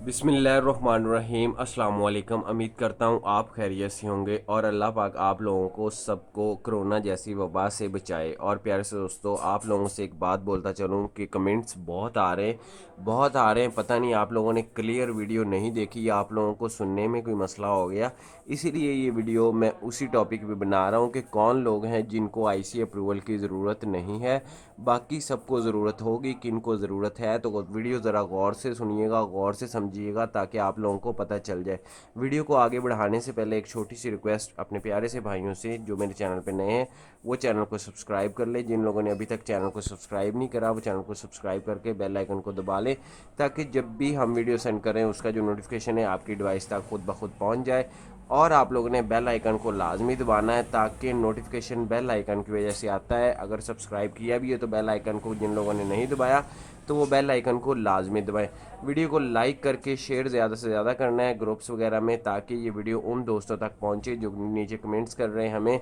बिस्मिल्लाहिर्रहमानिर्रहीम। अस्सलाम वालेकुम। उम्मीद करता हूँ आप खैरियत से होंगे और अल्लाह पाक आप लोगों को सबको कोरोना जैसी वबा से बचाए। और प्यारे से दोस्तों, आप लोगों से एक बात बोलता चलूँ कि कमेंट्स बहुत आ रहे हैं। पता नहीं आप लोगों ने क्लियर वीडियो नहीं देखी या आप लोगों को सुनने में कोई मसला हो गया, इसीलिए ये वीडियो मैं उसी टॉपिक पे बना रहा हूँ कि कौन लोग हैं जिनको आईसी अप्रूवल की ज़रूरत नहीं है, बाकी सबको ज़रूरत होगी। किन को ज़रूरत है तो वीडियो ज़रा गौर से सुनिएगा, गौर से समझिएगा, ताकि आप लोगों को पता चल जाए। वीडियो को आगे बढ़ाने से पहले एक छोटी सी रिक्वेस्ट अपने प्यारे से भाइयों से जो मेरे चैनल पे नए हैं, वो चैनल को सब्सक्राइब कर ले। जिन लोगों ने अभी तक चैनल को सब्सक्राइब नहीं करा, वो चैनल को सब्सक्राइब करके बेल आइकन को दबा लें, ताकि जब भी हम वीडियो सेंड करें उसका जो नोटिफिकेशन है आपकी डिवाइस तक खुद ब खुद पहुँच जाए। और आप लोगों ने बेल आइकन को लाजमी दबाना है, ताकि नोटिफिकेशन बेल आइकन की वजह से आता है। अगर सब्सक्राइब किया भी है तो बेल आइकन को, जिन लोगों ने नहीं दबाया तो वो बेल आइकन को लाजमी दबाएं। वीडियो को लाइक करके शेयर ज़्यादा से ज़्यादा करना है ग्रुप्स वगैरह में, ताकि ये वीडियो उन दोस्तों तक पहुंचे जो नीचे कमेंट्स कर रहे हैं हमें,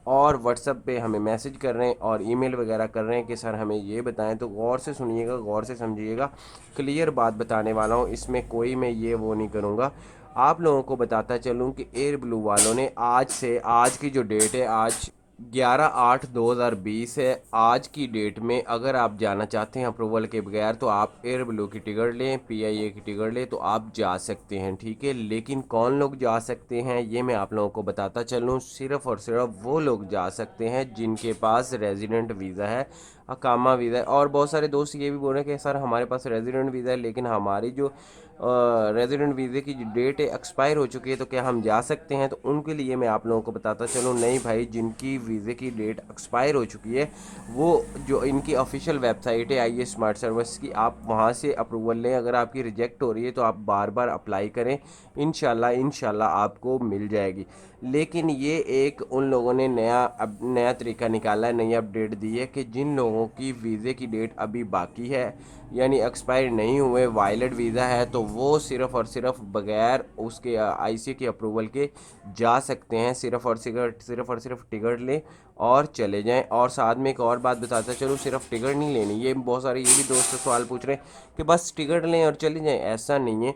और व्हाट्सएप पे हमें मैसेज कर रहे हैं और ईमेल वगैरह कर रहे हैं कि सर हमें ये बताएं। तो गौर से सुनिएगा, गौर से समझिएगा, क्लियर बात बताने वाला हूँ, इसमें कोई मैं ये वो नहीं करूँगा। आप लोगों को बताता चलूँ कि एयर ब्लू वालों ने आज की जो डेट है, आज 11/8/2020 है। आज की डेट में अगर आप जाना चाहते हैं अप्रूवल के बगैर, तो आप एयर ब्लू की टिकट लें, पीआईए की टिकट लें, तो आप जा सकते हैं, ठीक है। लेकिन कौन लोग जा सकते हैं ये मैं आप लोगों को बताता चलूँ। सिर्फ़ और सिर्फ वो लोग जा सकते हैं जिनके पास रेजिडेंट वीज़ा है, अकामा वीज़ा है। और बहुत सारे दोस्त ये भी बोल रहे हैं कि सर हमारे पास रेजिडेंट वीज़ा है, लेकिन हमारी जो रेजिडेंट वीज़े की जो डेट है एक्सपायर हो चुकी है, तो क्या हम जा सकते हैं? तो उनके लिए मैं आप लोगों को बताता चलूँ, नहीं भाई, जिनकी वीज़े की डेट एक्सपायर हो चुकी है, वो जो इनकी ऑफिशियल वेबसाइट है आई स्मार्ट सर्विस की, आप वहाँ से अप्रूवल लें। अगर आपकी रिजेक्ट हो रही है तो आप बार बार अप्लाई करें, इंशाल्लाह आपको मिल जाएगी। लेकिन ये एक उन लोगों ने नया तरीका निकाला है, नई अपडेट दी है कि जिन लोगों की वीज़े की डेट अभी बाकी है, यानी एक्सपायर नहीं हुए, वायलेट वीज़ा है, तो वो सिर्फ़ और सिर्फ बगैर उसके आईसी के अप्रूवल के जा सकते हैं। सिर्फ़ और सिर्फ टिकट लें और चले जाएं। और साथ में एक और बात बताता चलूँ, सिर्फ टिकट नहीं लेनी, ये बहुत सारे ये भी दोस्त सवाल पूछ रहे हैं कि बस टिकट लें और चले जाएं। ऐसा नहीं है।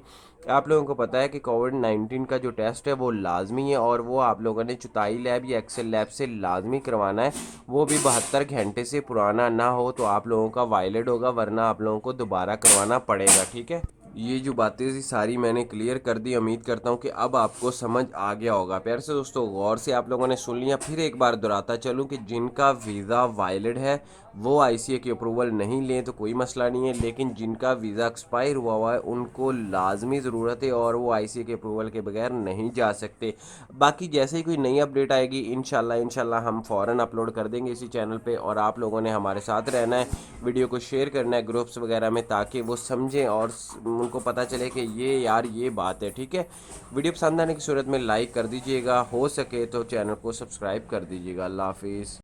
आप लोगों को पता है कि कोविड-19 का जो टेस्ट है वो लाजमी है, और वो आप लोगों ने चुताई लैब या एक्सेल लैब से लाजमी करवाना है। वो भी 72 घंटे से पुराना ना हो तो आप लोगों का वायलेट होगा, वरना आप लोगों को दोबारा करवाना पड़ेगा, ठीक है। ये जो बातें थी सारी मैंने क्लियर कर दी। उम्मीद करता हूँ कि अब आपको समझ आ गया होगा। प्यार से दोस्तों, गौर से आप लोगों ने सुन लिया। फिर एक बार दोहराता चलूँ कि जिनका वीज़ा वायलिड है वो आईसीए की अप्रूवल नहीं लें तो कोई मसला नहीं है, लेकिन जिनका वीज़ा एक्सपायर हुआ है उनको लाजमी ज़रूरत है और वो आईसीए के अप्रूवल के बगैर नहीं जा सकते। बाकी जैसे ही कोई नई अपडेट आएगी इंशाल्लाह हम फ़ौरन अपलोड कर देंगे इसी चैनल पे। और आप लोगों ने हमारे साथ रहना है, वीडियो को शेयर करना है ग्रुप्स वगैरह में, ताकि वो समझें और उनको पता चले कि ये यार ये बात है, ठीक है। वीडियो पसंद आने की सूरत में लाइक कर दीजिएगा, हो सके तो चैनल को सब्सक्राइब कर दीजिएगा। अल्लाह हाफिज़।